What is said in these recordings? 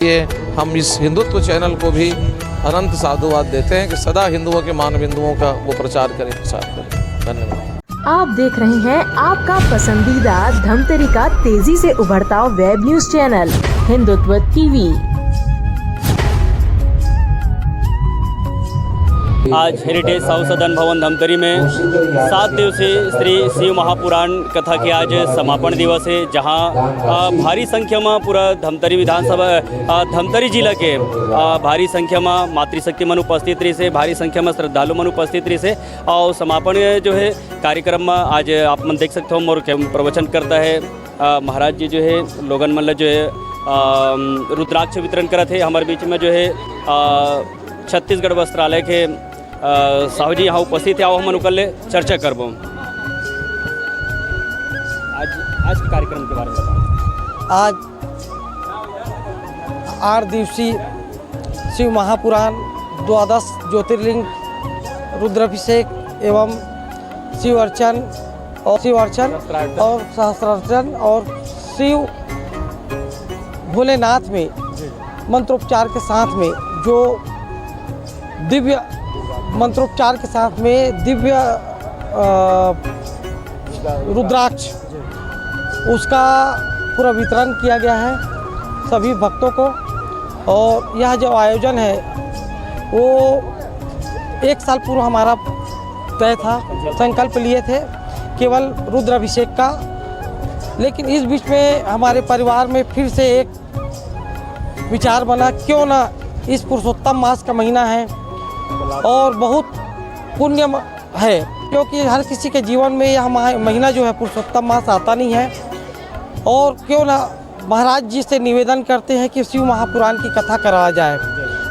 ये हम इस हिंदुत्व चैनल को भी अनंत साधुवाद देते हैं कि सदा हिंदुओं के मान बिंदुओं का वो प्रचार करें, प्रसार करें। धन्यवाद। आप देख रहे हैं आपका पसंदीदा धमतरी का तेजी से उभरता web news channel Hindutva TV. आज हेरिटेज साउथ सदन भवन धमतरी में 7 दिवसीय श्री शिव महापुराण कथा के आज समापन दिवस है, जहां भारी संख्या में पूरा धमतरी विधानसभा धमतरी जिला के भारी संख्या में मातृशक्ति मन उपस्थित रही से, भारी संख्या में श्रद्धालु मन उपस्थित रही से। और समापन जो है कार्यक्रम में आज आप मन देख सकते हो और प्रवचन करता है महाराज जी जो है लोगन मतलब जो है रुद्राक्ष वितरण करते हैं। हमारे बीच में जो है छत्तीसगढ़ वस्त्रालय के साहू जी यहाँ उपस्थित है। आओ हम अनुकल चर्चा करबो। आज के कार्यक्रम के बारे में बताओ। आज 8 दिवसीय शिव महापुराण, 12 ज्योतिर्लिंग, रुद्राभिषेक एवं शिव अर्चन और सहस्त्रार्चन और शिव भोलेनाथ में मंत्रोपचार के साथ में जो दिव्य मंत्रोपचार के साथ में दिव्य रुद्राक्ष उसका पूरा वितरण किया गया है सभी भक्तों को। और यह जो आयोजन है वो 1 साल पूर्व हमारा तय था, संकल्प लिए थे केवल रुद्राभिषेक का, लेकिन इस बीच में हमारे परिवार में फिर से एक विचार बना, क्यों ना इस पुरुषोत्तम मास का महीना है और बहुत पुण्य है, क्योंकि हर किसी के जीवन में यह महीना जो है पुरुषोत्तम मास आता नहीं है। और क्यों ना महाराज जी से निवेदन करते हैं कि शिव महापुराण की कथा कराया जाए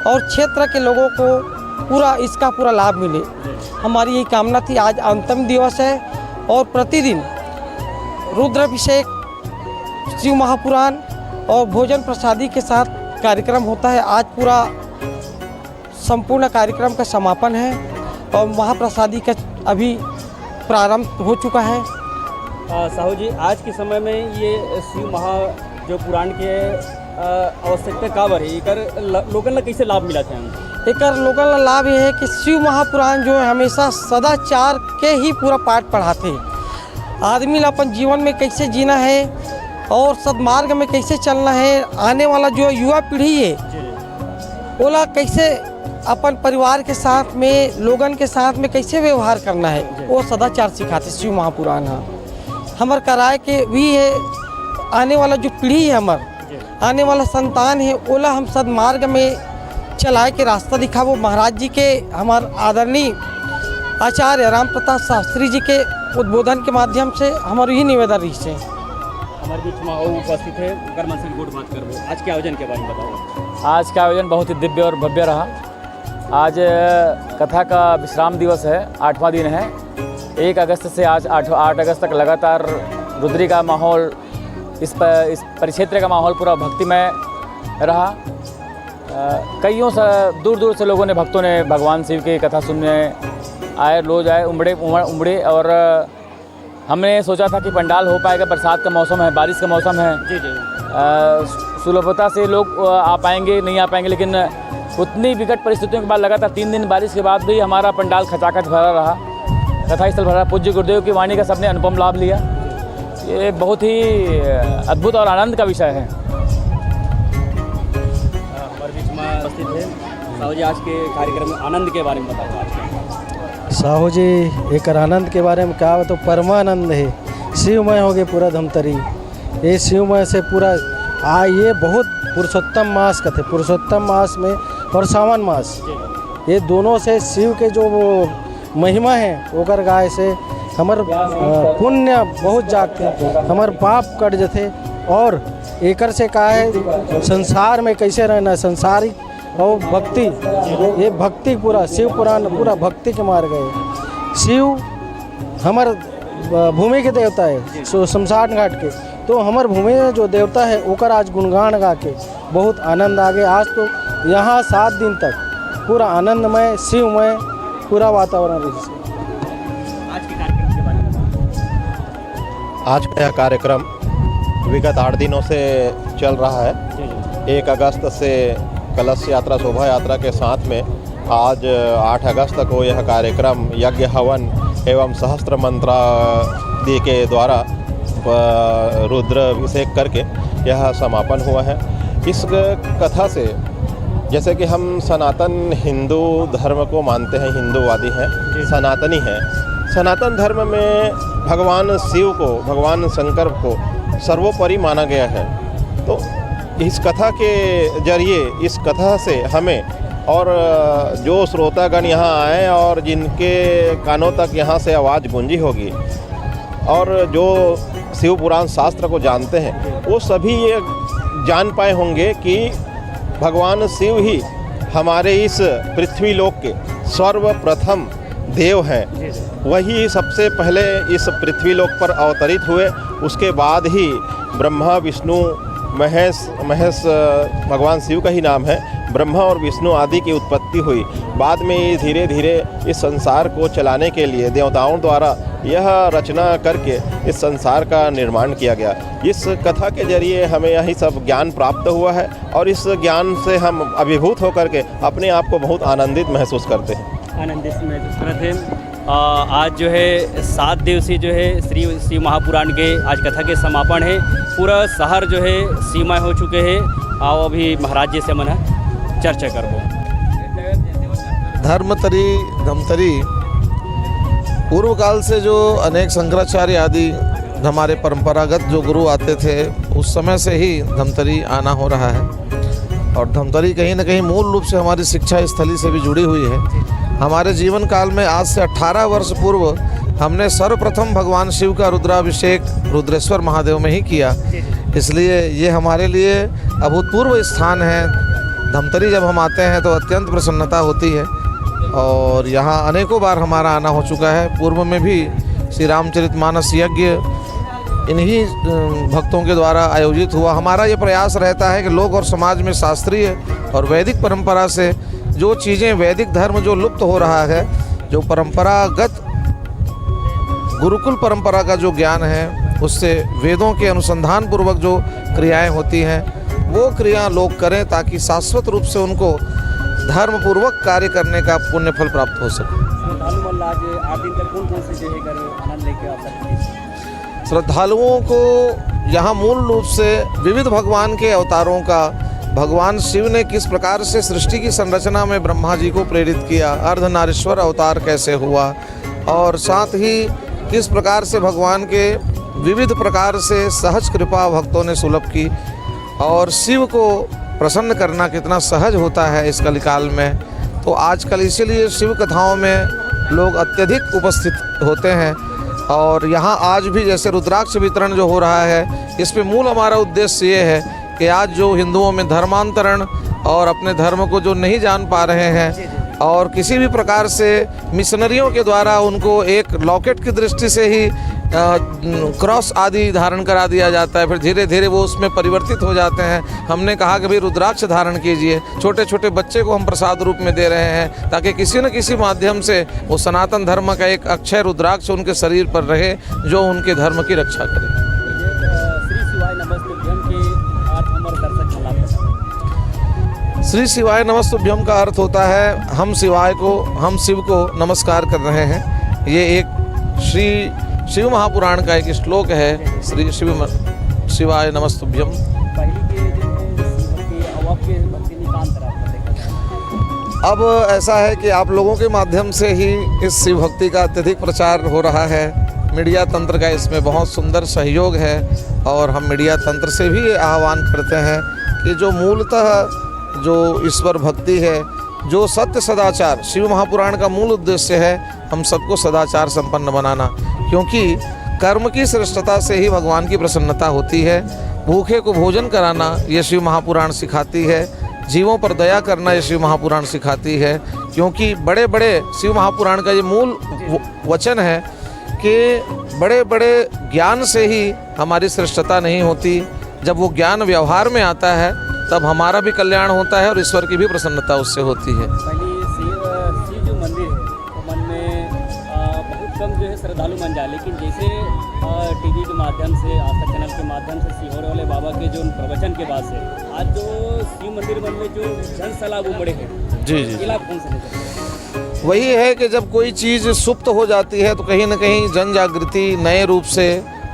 और क्षेत्र के लोगों को इसका पूरा लाभ मिले। हमारी यही कामना थी। आज अंतिम दिवस है और प्रतिदिन रुद्राभिषेक, शिव महापुराण और भोजन प्रसादी के साथ कार्यक्रम होता है। आज पूरा संपूर्ण कार्यक्रम का समापन है और महाप्रसादी का अभी प्रारंभ हो चुका है। साहू जी, आज के समय में ये शिव महा जो पुराण के आवश्यकता काबर है, एकर लोगन ला कैसे लाभ मिला था? एकर लोगन ला लाभ ये है कि शिव महापुराण जो है हमेशा सदाचार के ही पूरा पाठ पढ़ाते हैं। आदमी ला अपन जीवन में कैसे जीना है और सदमार्ग में कैसे चलना है, आने वाला जो युवा पीढ़ी है ओला कैसे अपन परिवार के साथ में लोगन के साथ में कैसे व्यवहार करना है, वो सदाचार सिखाते शिव महापुराण। हमार कराए के भी है, आने वाला जो पीढ़ी है हमार आने वाला संतान है ओला हम सदमार्ग में चलाए के रास्ता दिखावो। महाराज जी के हमार आदरणीय आचार्य राम प्रताप शास्त्री जी के उद्बोधन के माध्यम से हमारे यही निवेदन रही है। हमारे बीच में उपस्थित है गर्मन से गोट बात करो। आज के आयोजन के बारे में बताओ। आज का आयोजन बहुत ही दिव्य और भव्य रहा। आज कथा का विश्राम दिवस है, 8वां दिन है। 1 अगस्त से आज 8 अगस्त तक लगातार रुद्री का माहौल, इस परिक्षेत्र का माहौल पूरा भक्तिमय रहा। कईयों से दूर से लोगों ने, भक्तों ने भगवान शिव की कथा सुनने आए, रोज आए, उमड़े। और हमने सोचा था कि पंडाल हो पाएगा, बरसात का मौसम है, बारिश का मौसम है, सुलभता से लोग आ पाएंगे नहीं आ पाएंगे, लेकिन उतनी विकट परिस्थितियों के बाद लगातार 3 दिन बारिश के बाद भी हमारा पंडाल खचाखच भरा रहा, कथा स्थल भरा। पूज्य गुरुदेव की वाणी का सबने अनुपम लाभ लिया। ये बहुत ही अद्भुत और आनंद का विषय है। हमारे बीच में उपस्थित है साहू जी। आज के कार्यक्रम में आनंद के बारे में बताओ। साहू जी, एक आनंद के बारे में कहा तो परमानंद है। शिवमय हो गए पूरा धमतरी, ये शिवमय से पूरा ये बहुत पुरुषोत्तम मास का थे। पुरुषोत्तम मास में और सावन मास, ये दोनों से शिव के जो वो महिमा है ओकर गाय से हमार पुण्य बहुत जागते, हमार पाप कट जाते। और एकर से कहा है संसार में कैसे रहना है, संसारिक और भक्ति, ये भक्ति पूरा शिव पुराण पूरा भक्ति के मार्ग है। शिव हमार भूमि के देवता है, शमशान घाट के, तो हमार भूमि में जो देवता है ओकर आज गुणगान गा के बहुत आनंद आ गया। आज तो यहाँ 7 दिन तक पूरा आनंदमय शिवमय पूरा वातावरण रही। आज के कार्यक्रम के बारे में बताओ। आज का यह कार्यक्रम विगत 8 दिनों से चल रहा है। 1 अगस्त से कलश यात्रा शोभा यात्रा के साथ में आज 8 अगस्त को यह कार्यक्रम यज्ञ हवन एवं सहस्त्र मंत्रादि के द्वारा रुद्र अभिषेक करके यह समापन हुआ है। इस कथा से जैसे कि हम सनातन हिंदू धर्म को मानते हैं, हिंदूवादी हैं, सनातनी हैं। सनातन धर्म में भगवान शिव को, भगवान शंकर को सर्वोपरि माना गया है। तो इस कथा के जरिए, इस कथा से हमें और जो श्रोतागण यहाँ आए और जिनके कानों तक यहाँ से आवाज़ गूंजी होगी और जो शिव पुराण शास्त्र को जानते हैं वो सभी ये जान पाए होंगे कि भगवान शिव ही हमारे इस पृथ्वी लोक के सर्वप्रथम देव हैं। वही सबसे पहले इस पृथ्वी लोक पर अवतरित हुए। उसके बाद ही ब्रह्मा विष्णु महेश भगवान शिव का ही नाम है। ब्रह्मा और विष्णु आदि की उत्पत्ति हुई। बाद में ये धीरे धीरे इस संसार को चलाने के लिए देवताओं द्वारा यह रचना करके इस संसार का निर्माण किया गया। इस कथा के जरिए हमें यही सब ज्ञान प्राप्त हुआ है और इस ज्ञान से हम अभिभूत होकर के अपने आप को बहुत आनंदित महसूस करते हैं। आनंदित महसूस करते हैं। आज जो है 7 दिवसीय जो है श्री शिव महापुराण के आज कथा के समापन है। पूरा शहर जो है सीमा हो चुके हैं। आओ अभी महाराज जी से मना चर्चा करबो। धर्मतरी धमतरी पूर्व काल से जो अनेक शंकराचार्य आदि हमारे परंपरागत जो गुरु आते थे उस समय से ही धमतरी आना हो रहा है। और धमतरी कहीं न कहीं मूल रूप से हमारी शिक्षा स्थली से भी जुड़ी हुई है। हमारे जीवन काल में आज से 18 वर्ष पूर्व हमने सर्वप्रथम भगवान शिव का रुद्राभिषेक रुद्रेश्वर महादेव में ही किया। इसलिए ये हमारे लिए अभूतपूर्व स्थान है। धमतरी जब हम आते हैं तो अत्यंत प्रसन्नता होती है और यहाँ अनेकों बार हमारा आना हो चुका है। पूर्व में भी श्री रामचरितमानस यज्ञ इन्हीं भक्तों के द्वारा आयोजित हुआ। हमारा ये प्रयास रहता है कि लोक और समाज में शास्त्रीय और वैदिक परंपरा से जो चीज़ें, वैदिक धर्म जो लुप्त हो रहा है, जो परंपरागत गुरुकुल परंपरा का जो ज्ञान है उससे वेदों के अनुसंधान पूर्वक जो क्रियाएं होती हैं वो क्रिया लोग करें ताकि शाश्वत रूप से उनको धर्म पूर्वक कार्य करने का पुण्य फल प्राप्त हो सके। श्रद्धालुओं को यहाँ मूल रूप से विविध भगवान के अवतारों का, भगवान शिव ने किस प्रकार से सृष्टि की संरचना में ब्रह्मा जी को प्रेरित किया, अर्धनारीश्वर अवतार कैसे हुआ और साथ ही किस प्रकार से भगवान के विविध प्रकार से सहज कृपा भक्तों ने सुलभ की और शिव को प्रसन्न करना कितना सहज होता है इस कलिकाल में। तो आजकल इसीलिए शिव कथाओं में लोग अत्यधिक उपस्थित होते हैं। और यहाँ आज भी जैसे रुद्राक्ष वितरण जो हो रहा है, इस पे मूल हमारा उद्देश्य ये है कि आज जो हिंदुओं में धर्मांतरण और अपने धर्म को जो नहीं जान पा रहे हैं और किसी भी प्रकार से मिशनरियों के द्वारा उनको एक लॉकेट की दृष्टि से ही क्रॉस आदि धारण करा दिया जाता है, फिर धीरे धीरे वो उसमें परिवर्तित हो जाते हैं। हमने कहा कि भाई रुद्राक्ष धारण कीजिए। छोटे छोटे बच्चे को हम प्रसाद रूप में दे रहे हैं ताकि किसी न किसी माध्यम से वो सनातन धर्म का एक अक्षय रुद्राक्ष उनके शरीर पर रहे जो उनके धर्म की रक्षा करे। श्री शिवाय नमस्तुभ्यम का अर्थ होता है हम शिव को नमस्कार कर रहे हैं। ये एक श्री शिव महापुराण का एक श्लोक है, श्री शिवाय नमस्तुभ्यम। अब ऐसा है कि आप लोगों के माध्यम से ही इस शिव भक्ति का अत्यधिक प्रचार हो रहा है। मीडिया तंत्र का इसमें बहुत सुंदर सहयोग है और हम मीडिया तंत्र से भी आह्वान करते हैं कि जो मूलतः जो ईश्वर भक्ति है, जो सत्य सदाचार, शिव महापुराण का मूल उद्देश्य है हम सबको सदाचार संपन्न बनाना, क्योंकि कर्म की श्रेष्ठता से ही भगवान की प्रसन्नता होती है। भूखे को भोजन कराना ये शिव महापुराण सिखाती है। जीवों पर दया करना ये शिव महापुराण सिखाती है, क्योंकि बड़े बड़े शिव महापुराण का ये मूल वचन है कि बड़े बड़े ज्ञान से ही हमारी श्रेष्ठता नहीं होती। जब वो ज्ञान व्यवहार में आता है तब हमारा भी कल्याण होता है और ईश्वर की भी प्रसन्नता उससे होती है। पहले शिव जो मंदिर है तो मन में बहुत कम जो है श्रद्धालु बन जाए, लेकिन जैसे टीवी के माध्यम से, आस्था चैनल के माध्यम से सीहोर वाले बाबा के जो प्रवचन के बाद से आज जो शिव मंदिर मन में जो जन सैलाब उमड़े हैं, जी ये लाभ कौन से लेते? वही है कि जब कोई चीज़ सुप्त हो जाती है तो कहीं ना कहीं जन जागृति नए रूप से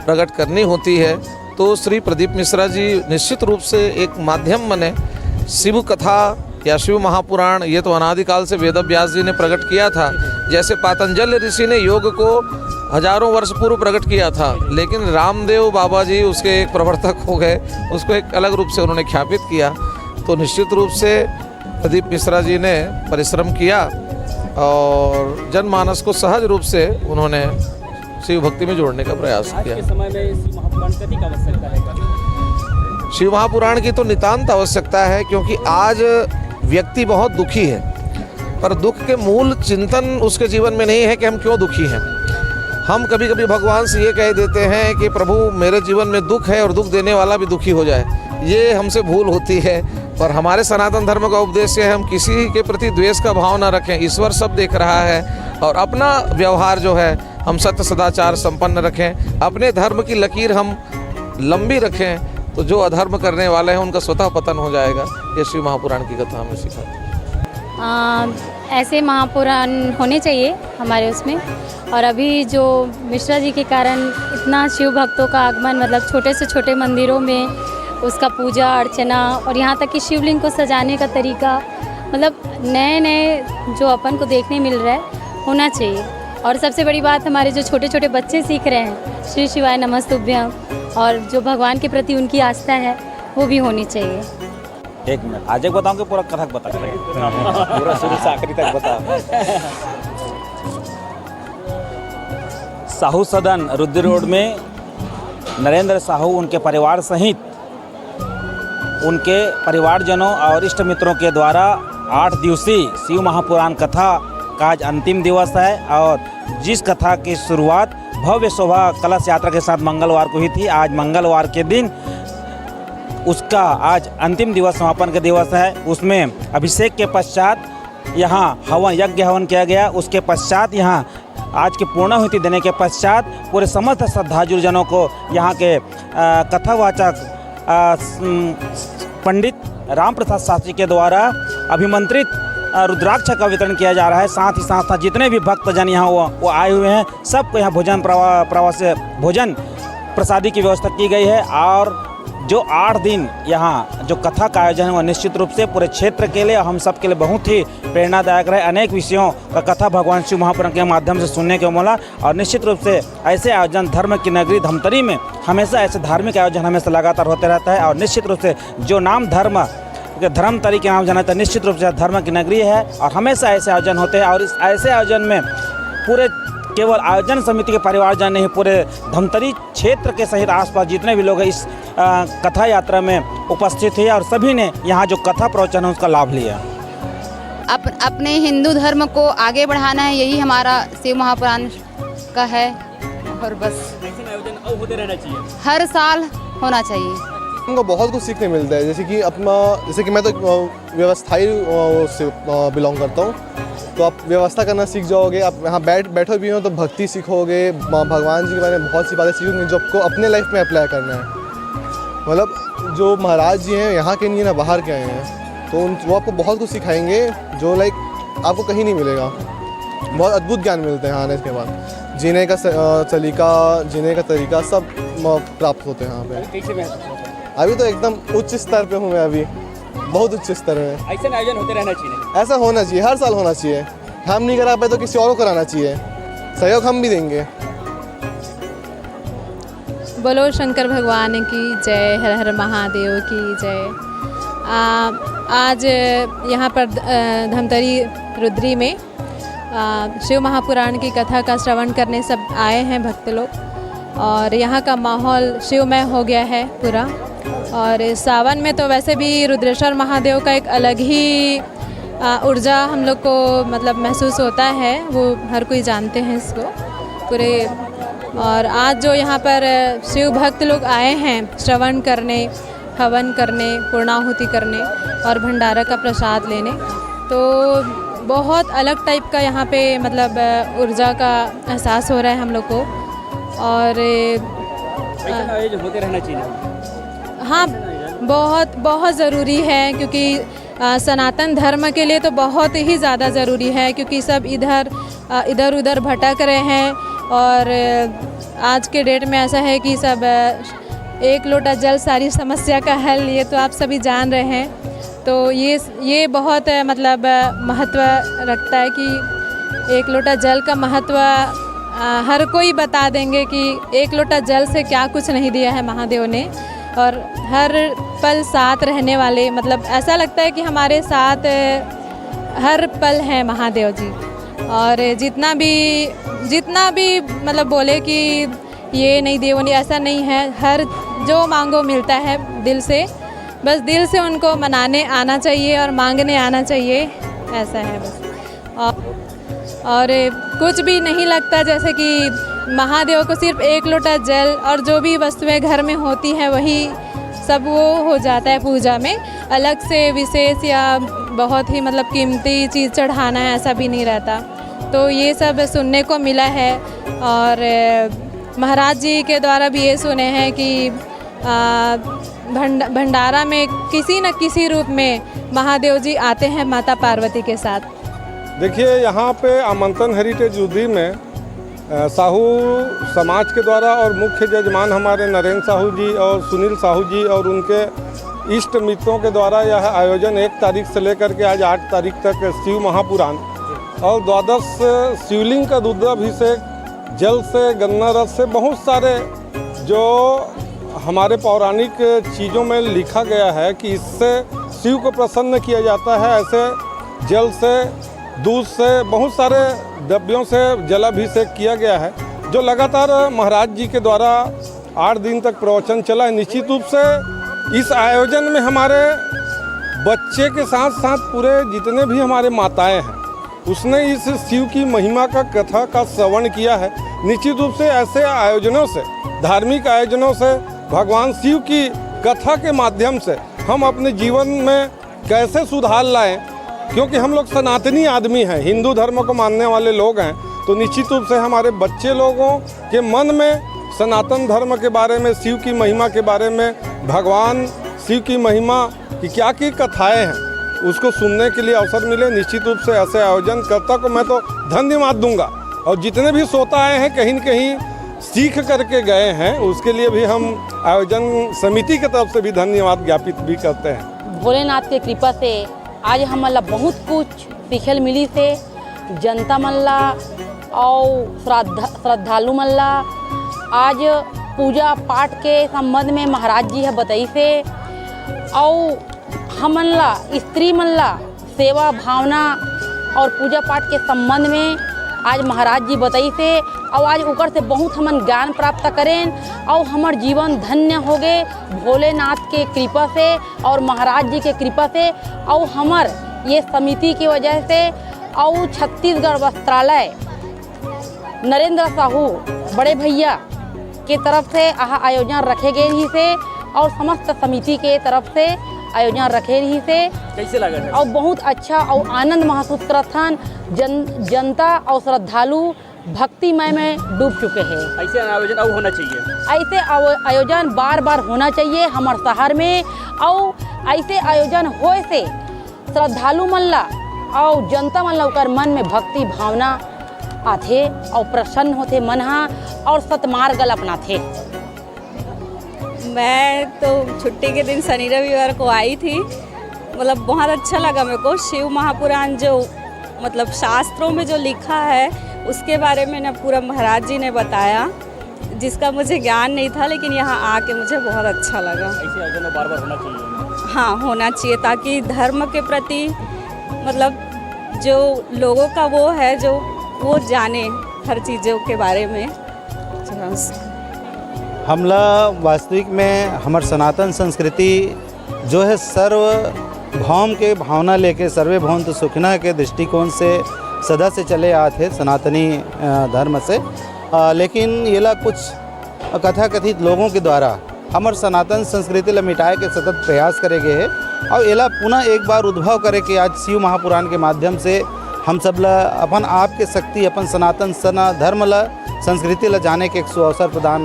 प्रकट करनी होती है। तो श्री प्रदीप मिश्रा जी निश्चित रूप से एक माध्यम बने। शिव कथा या शिव महापुराण ये तो अनादिकाल से वेद व्यास जी ने प्रकट किया था। जैसे पातंजल ऋषि ने योग को हजारों वर्ष पूर्व प्रकट किया था, लेकिन रामदेव बाबा जी उसके एक प्रवर्तक हो गए, उसको एक अलग रूप से उन्होंने ख्यापित किया। तो निश्चित रूप से प्रदीप मिश्रा जी ने परिश्रम किया और जनमानस को सहज रूप से उन्होंने शिव भक्ति में जोड़ने का प्रयास आज किया। के समय में शिव महापुराण कथी का आवश्यकता है? शिव महापुराण की तो नितांत आवश्यकता है, क्योंकि आज व्यक्ति बहुत दुखी है, पर दुख के मूल चिंतन उसके जीवन में नहीं है कि हम क्यों दुखी हैं। हम कभी कभी भगवान से ये कह देते हैं कि प्रभु मेरे जीवन में दुख है और दुख देने वाला भी दुखी हो जाए। ये हमसे भूल होती है। पर हमारे सनातन धर्म का उपदेश है हम किसी के प्रति द्वेष का भाव न रखें। ईश्वर सब देख रहा है और अपना व्यवहार जो है हम सत्य सदाचार संपन्न रखें, अपने धर्म की लकीर हम लंबी रखें, तो जो अधर्म करने वाले हैं उनका स्वतः पतन हो जाएगा। ये शिव महापुराण की कथा हमें सिखाती है। ऐसे महापुराण होने चाहिए हमारे उसमें। और अभी जो मिश्रा जी के कारण इतना शिव भक्तों का आगमन, मतलब छोटे से छोटे मंदिरों में उसका पूजा अर्चना और यहाँ तक कि शिवलिंग को सजाने का तरीका, मतलब नए नए जो अपन को देखने मिल रहा है होना चाहिए। और सबसे बड़ी बात हमारे जो छोटे छोटे बच्चे सीख रहे हैं श्री शिवाय नमस्तुभ्यम, और जो भगवान के प्रति उनकी आस्था है वो भी होनी चाहिए। एक मिनट, आज एक बताऊँ कि पूरा कथक बता पूरा शुरू से आखिरी तक बता। साहू सदन रुद्र रोड में नरेंद्र साहू उनके परिवार सहित उनके परिवारजनों और इष्ट मित्रों के द्वारा 8 दिवसीय शिव महापुराण कथा का आज अंतिम दिवस है। और जिस कथा की शुरुआत भव्य शोभा कलश यात्रा के साथ मंगलवार को हुई थी, आज मंगलवार के दिन उसका आज अंतिम दिवस समापन का दिवस है। उसमें अभिषेक के पश्चात यहाँ हवन यज्ञ हवन किया गया। उसके पश्चात यहाँ आज की पूर्णाहुति देने के पश्चात पूरे समस्त श्रद्धालुजनों को यहाँ के कथावाचक पंडित राम प्रसाद शास्त्री के द्वारा अभिमंत्रित रुद्राक्ष का वितरण किया जा रहा है। साथ ही साथ जितने भी भक्तजन यहाँ वो आए हुए हैं, सबको यहाँ भोजन प्रसादी की व्यवस्था की गई है। और जो 8 दिन यहाँ जो कथा का आयोजन है वह निश्चित रूप से पूरे क्षेत्र के लिए, हम सब के लिए बहुत ही प्रेरणादायक रहे। अनेक विषयों का कथा भगवान शिव महापुराण के माध्यम से सुनने को मिला। और निश्चित रूप से ऐसे आयोजन धर्म की नगरी धमतरी में हमेशा ऐसे धार्मिक आयोजन हमेशा लगातार होते रहता है। और निश्चित रूप से जो नाम धर्मतरी के नाम जाना था, निश्चित रूप से धर्म की नगरी है और हमेशा ऐसे आयोजन होते हैं। और इस ऐसे आयोजन में पूरे केवल आयोजन समिति के परिवारजन नहीं, पूरे धमतरी क्षेत्र के सहित आसपास जितने भी लोग हैं इस कथा यात्रा में उपस्थित हैं और सभी ने यहाँ जो कथा प्रवचन है उसका लाभ लिया। अपने हिंदू धर्म को आगे बढ़ाना है, यही हमारा शिव महापुराण का है। और बस ऐसे आयोजन और होते रहना चाहिए, हर साल होना चाहिए। हमको बहुत कुछ सीखने मिलता है। जैसे कि मैं तो व्यवस्थाई से बिलोंग करता हूँ, तो आप व्यवस्था करना सीख जाओगे। आप यहाँ बैठो भी हो तो भक्ति सीखोगे, भगवान जी के बारे में बहुत सी बातें सीखोगे जो आपको अपने लाइफ में अप्लाई करना है। मतलब जो महाराज जी हैं यहाँ के नहीं है ना, बाहर के आए हैं, तो वो आपको बहुत कुछ सिखाएंगे जो आपको कहीं नहीं मिलेगा। बहुत अद्भुत ज्ञान मिलते हैं आने के बाद। जीने का तरीका सब प्राप्त होते हैं यहाँ पे। अभी तो एकदम उच्च स्तर पे हूँ मैं, अभी बहुत उच्च स्तर में। ऐसे आयोजन होते रहना चाहिए, ऐसा होना चाहिए, हर साल होना चाहिए। हम नहीं करा पाए तो किसी और को कराना चाहिए, सहयोग हम भी देंगे। बोलो शंकर भगवान की जय, हर हर महादेव की जय। आज यहाँ पर धमतरी रुद्री में शिव महापुराण की कथा का श्रवण करने सब आए हैं भक्त लोग। और यहाँ का माहौल शिवमय हो गया है पूरा। और सावन में तो वैसे भी रुद्रेश्वर महादेव का एक अलग ही ऊर्जा हम लोग को मतलब महसूस होता है, वो हर कोई जानते हैं इसको पूरे। और आज जो यहाँ पर शिव भक्त लोग आए हैं श्रवण करने, हवन करने, पूर्णाहुति करने और भंडारा का प्रसाद लेने, तो बहुत अलग टाइप का यहाँ पे मतलब ऊर्जा का एहसास हो रहा है हम लोग को। और आयोजन होते रहना चाहिए। हाँ, बहुत बहुत ज़रूरी है, क्योंकि सनातन धर्म के लिए तो बहुत ही ज़्यादा ज़रूरी है, क्योंकि सब इधर उधर भटक रहे हैं। और आज के डेट में ऐसा है कि सब एक लोटा जल सारी समस्या का हल, ये तो आप सभी जान रहे हैं। तो ये बहुत मतलब महत्व रखता है कि एक लोटा जल का महत्व हर कोई बता देंगे कि एक लोटा जल से क्या कुछ नहीं दिया है महादेव ने। और हर पल साथ रहने वाले, मतलब ऐसा लगता है कि हमारे साथ हर पल हैं महादेव जी। और जितना भी मतलब बोले कि ये नहीं दे वो नहीं, ऐसा नहीं है। हर जो मांगो मिलता है दिल से, बस दिल से उनको मनाने आना चाहिए और मांगने आना चाहिए, ऐसा है बस। और कुछ भी नहीं लगता, जैसे कि महादेव को सिर्फ एक लोटा जल और जो भी वस्तुएं घर में होती हैं वही सब वो हो जाता है पूजा में। अलग से विशेष या बहुत ही मतलब कीमती चीज़ चढ़ाना है ऐसा भी नहीं रहता। तो ये सब सुनने को मिला है। और महाराज जी के द्वारा भी ये सुने हैं कि भंडारा में किसी न किसी रूप में महादेव जी आते हैं माता पार्वती के साथ। देखिए, यहाँ पे आमंत्रण हेरिटेज रुद्री में साहू समाज के द्वारा और मुख्य जजमान हमारे नरेंद्र साहू जी और सुनील साहू जी और उनके इष्ट मित्रों के द्वारा यह आयोजन 1 तारीख से लेकर के आज 8 तारीख तक शिव महापुराण और 12 शिवलिंग का रुद्राभिषेक, जल से, गन्ना रस से, बहुत सारे जो हमारे पौराणिक चीज़ों में लिखा गया है कि इससे शिव को प्रसन्न किया जाता है। ऐसे जल से, दूध से, बहुत सारे द्रव्यों से जलाभिषेक किया गया है, जो लगातार महाराज जी के द्वारा 8 दिन तक प्रवचन चला है। निश्चित रूप से इस आयोजन में हमारे बच्चे के साथ साथ पूरे जितने भी हमारे माताएं हैं उसने इस शिव की महिमा का कथा का श्रवण किया है। निश्चित रूप से ऐसे आयोजनों से, धार्मिक आयोजनों से, भगवान शिव की कथा के माध्यम से हम अपने जीवन में कैसे सुधार लाएं, क्योंकि हम लोग सनातनी आदमी हैं, हिंदू धर्म को मानने वाले लोग हैं। तो निश्चित रूप से हमारे बच्चे लोगों के मन में सनातन धर्म के बारे में, शिव की महिमा के बारे में, भगवान शिव की महिमा की क्या की कथाएं हैं उसको सुनने के लिए अवसर मिले। निश्चित रूप से ऐसे आयोजन कर्ता को मैं तो धन्यवाद दूंगा। और जितने भी श्रोता आए हैं कहीं न कहीं सीख करके गए हैं, उसके लिए भी हम आयोजन समिति की तरफ से भी धन्यवाद ज्ञापित भी करते हैं। भोलेनाथ के कृपा से आज हमला बहुत कुछ सीखल मिली से, जनता मल्ला और श्रद्धालु मल्ला आज पूजा पाठ के संबंध में महाराज जी है बताई से, और हमला स्त्री मल्ला सेवा भावना और पूजा पाठ के संबंध में आज महाराज जी बताई से, और आज ऊपर से बहुत हमन ज्ञान प्राप्त करें और हमार जीवन धन्य हो गए भोलेनाथ के कृपा से और महाराज जी के कृपा से, और हमार ये समिति की वजह से और छत्तीसगढ़ वस्त्रालय नरेंद्र साहू बड़े भैया के तरफ से आयोजन रखे गए ही से, और समस्त समिति के तरफ से आयोजन रखे रही से। कैसे लगा है? और बहुत अच्छा और आनंद महसूस करथन। जनता और श्रद्धालु भक्तिमय में डूब चुके हैं। ऐसे आयोजन अब होना चाहिए। ऐसे आयोजन बार बार होना चाहिए हमारे शहर में, और ऐसे आयोजन होए से श्रद्धालु मल्ला और जनता मल्ला कर मन में भक्ति भावना आथे और प्रसन्न होते मन हा और सतमार्गल अपनाथे। मैं तो छुट्टी के दिन शनि रविवार को आई थी, मतलब बहुत अच्छा लगा मेरे को। शिव महापुराण जो मतलब शास्त्रों में जो लिखा है उसके बारे में ना पूरा महाराज जी ने बताया, जिसका मुझे ज्ञान नहीं था, लेकिन यहाँ आके मुझे बहुत अच्छा लगा। ऐसे आयोजन बार बार होना चाहिए। हाँ, होना चाहिए, ताकि धर्म के प्रति मतलब जो लोगों का वो है जो वो जाने हर चीज़ों के बारे में। हमला वास्तविक में हमार सनातन संस्कृति जो है सर्वभौम के भावना लेके सर्वे भवन्तु सुखिनः के दृष्टिकोण से सदा से चले आते थे सनातनी धर्म से। लेकिन ये ला कुछ कथाकथित लोगों के द्वारा हमार सनातन संस्कृति ला मिटाए के सतत प्रयास करे गए हैं, और एला पुनः एक बार उद्भव करे कि आज शिव महापुराण के माध्यम से हम सब ला अपन आप के शक्ति अपन सनातन सना धर्म ला संस्कृति ला जाने के एक सुअवसर प्रदान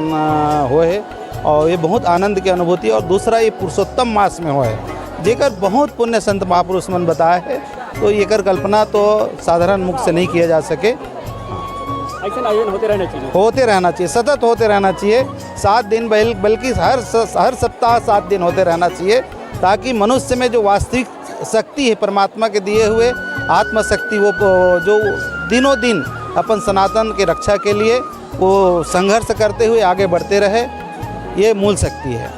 हुए है और ये बहुत आनंद की अनुभूति। और दूसरा ये पुरुषोत्तम मास में हुआ है जेकर बहुत पुण्य संत महापुरुष मन बताए है, तो ये कल्पना तो साधारण मुख से नहीं किया जा सके। ऐसा आयोजन होते रहना चाहिए, होते रहना चाहिए, सतत होते रहना चाहिए। 7 दिन बल्कि हर सप्ताह 7 दिन होते रहना चाहिए, ताकि मनुष्य में जो वास्तविक शक्ति है परमात्मा के दिए हुए आत्मशक्ति, वो जो दिनों दिन अपन सनातन के रक्षा के लिए वो संघर्ष करते हुए आगे बढ़ते रहे, ये मूल शक्ति है।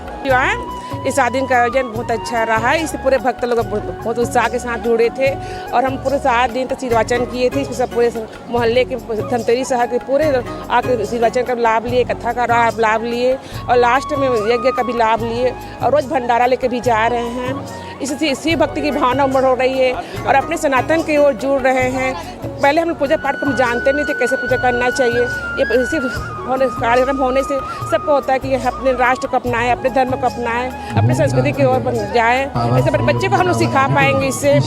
इस 7 दिन का आयोजन बहुत अच्छा रहा। इससे पूरे भक्त लोग बहुत उत्साह के साथ जुड़े थे और हम पूरे 7 दिन तक शीर्वाचन किए थे। इसमें सब पूरे मोहल्ले के धमतरी शहर के पूरे आकर शीर्वाचन का लाभ लिए, कथा का लाभ लिए और लास्ट में यज्ञ का भी लाभ लिए और रोज़ भंडारा लेकर भी जा रहे हैं। इससे इसी भक्ति की भावना उमड़ हो रही है और अपने सनातन की ओर जुड़ रहे हैं। पहले हम पूजा पाठ को हम जानते नहीं थे कैसे पूजा करना चाहिए। ये इसी कार्यक्रम होने से सबको होता है कि अपने राष्ट्र को अपनाएं, अपने धर्म को अपनाएं, अपनी संस्कृति की ओर जाएं। ऐसे बच्चे को हम लोग सिखा पाएंगे। इससे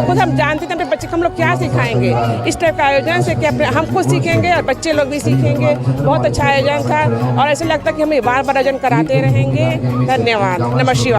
खुद हम जानते थे अपने बच्चे को हम लोग क्या सिखाएंगे। इस टाइप का आयोजन से कि हम खुद सीखेंगे और बच्चे लोग भी सीखेंगे। बहुत अच्छा आयोजन था और ऐसा लगता है कि हम बार बार आयोजन कराते रहेंगे। धन्यवाद। नमः शिवाय।